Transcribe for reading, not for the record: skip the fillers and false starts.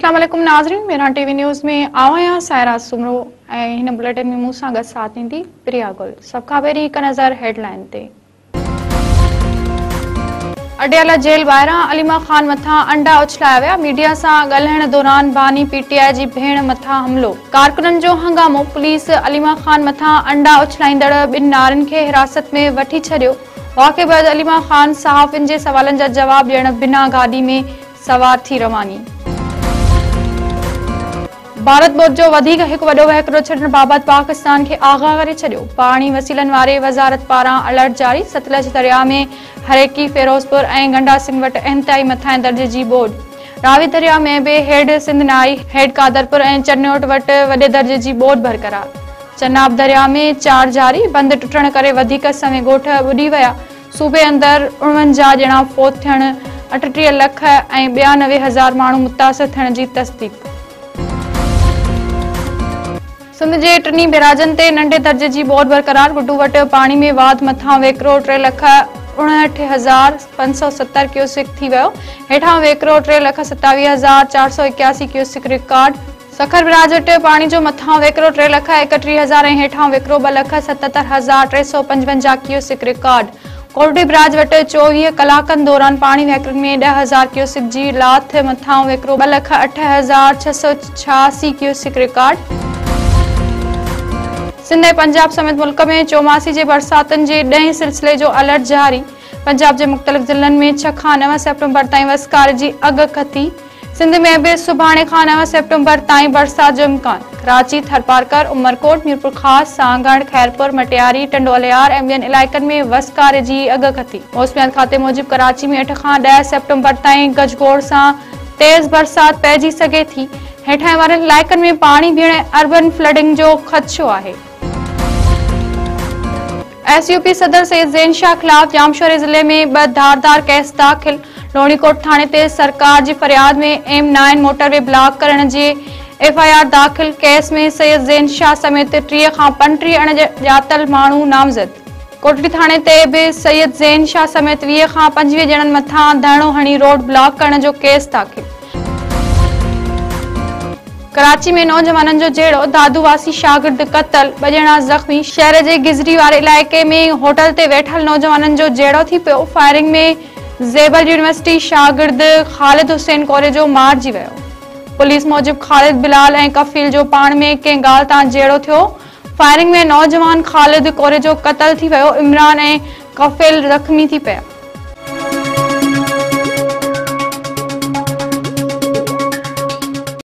अस्सलाम वालेकुम नाज़रीन, मेरा टीवी न्यूज़ में आवां सायरा सुमरो ऐं हिन बुलेटिन में मूं सां गॾु साथ ॾींदी प्रिया गुल। सभ खां पहिरीं हिकु नज़र हेडलाइन ते। अडियाला जेल ॿाहिरां अलीमा ख़ान मथां अंडा उछलाया विया। मीडिया सां ॻाल्हाइण दौरान बानी पीटीआई जी भेण मथां हमलो। कारकुननि जो हंगामो। पुलिस अलीमा ख़ान मथां अंडा उछलाईंदड़ ॿिनि नारनि खे हिरासत में वठी छॾियो। वाक़े बैदि अलीमा ख़ान सहाफ़ियुनि जे सवालनि जा जवाब ॾियण बिना गाॾी में सवार थी रवानी। भारत बोर्ड जो वधीक हिकु वॾो वहिकिरो छॾण बाबति पाकिस्तान खे आगाह करे छॾियो। पाणी वसीलनि वारे वज़ारत पारां अलर्ट जारी। सतलज दरिया में हरेकी, फिरोजपुर ऐं गंडा सिंध वटि इंतिहाई मथां दर्जे जी बोड। रावी दरिया में बि हेड सिंधनाई, हेड कादरपुर ऐं चन्नोट वटि वॾे दर्जे जी बोड बरक़रार। चनाब दरिया में 4 जारी। बंद टुटण करे वधीक समय ॻोठ ॿुॾी विया। सूबे अंदरि 49 ॼणा फौत थियण, 38 लख ऐं 92,000 माण्हू मुतासिर थियण जी तस्दीक। सिंध जे टिनी बैराजनि ते नंढे दर्जे जी बोड बरक़रार। गुड्डू वटि पाणी में वाध मथां वेकिरो 3,59,570 क्यूसिक थी वियो। हेठां वेकिरो 3,27,481 क्यूसिक रिकॉर्ड। सखर बैराज वटि पाणी जो मथां वेकिरो 3,31,000 ऐं हेठां वेकिरो 2,77,355 क्यूसिक रिकॉर्ड। कोरडी बैराज वटि 24 कलाकनि दौरान पाणी वहिकरनि में 10,000 क्यूसिक जी लाथ मथां वेकिरो 2,08,686 क्यूसिक रिकॉर्ड। सिंध ऐं पंजाब समेत मुल्क में चौमासी जे बरसातनि जे 10 सिलसिले जो अलर्ट जारी। पंजाब जे मुख़्तलिफ़ ज़िलनि में 6 खां 9 सेप्टेम्बर ताईं वसकार जी अॻकथी। सिंध में बि सुभाणे खां 9 सेप्टेम्बर ताईं बरसात जो इम्कान। कराची, थरपारकर, उमरकोट, मीरपुर ख़ास, सांगड़, खैरपुर, मटियारी, टंडोलियार ऐं ॿियनि इलाइक़नि में वसकार जी अॻकथी। मौसमियात खाते मूजिबि कराची में 8 खां 10 सेप्टेम्बर ताईं गजगोड़ सां तेज़ बरसात पइजी सघे थी। हेठां वारनि इलाइक़नि में पाणी बीहण ऐं अर्बन फ्लडिंग जो ख़दशो आहे। एसयूपी सदर सैयद ज़ैन शाह ख़िलाफ़ जामशोरे ज़िले में 2 धारदार केस दाख़िल। लोणीकोट थाणे ते सरकार जी फरियाद में M9 मोटरवे ब्लॉक करण जे FIR दाख़िल। केस में सैयद ज़ैन शाह समेत 3 खां 35 अणॼातल माण्हू नामज़द। कोटड़ी थाणे ते बि सैयद ज़ैन शाह समेत 20 खां 25 ॼणनि मथां धरणो हणी रोड ब्लॉक करण जो केस दाख़िल। कराची में नौजवाननि जो जेड़ो। दादूवासी शागिर्द क़तल, 2 ॼणा ज़ख़्मी। शहर जे गिज़री वारे इलाइक़े में होटल ते वेठल नौजवाननि जो जेड़ो थी पियो। फायरिंग में ज़ेबल यूनिवर्सिटी शागिर्द ख़ालिद हुसैन कोरे जो मारिजी वियो। पुलिस मूजिबि ख़ालिद बिलाल ऐं कफ़ील जो पाण में कंहिं ॻाल्हि तां जेड़ो थियो। फायरिंग में नौजवान ख़ालिद कोरे जो क़तल थी वियो। इमरान ऐं कफ़ील ज़ख़्मी थी पिया।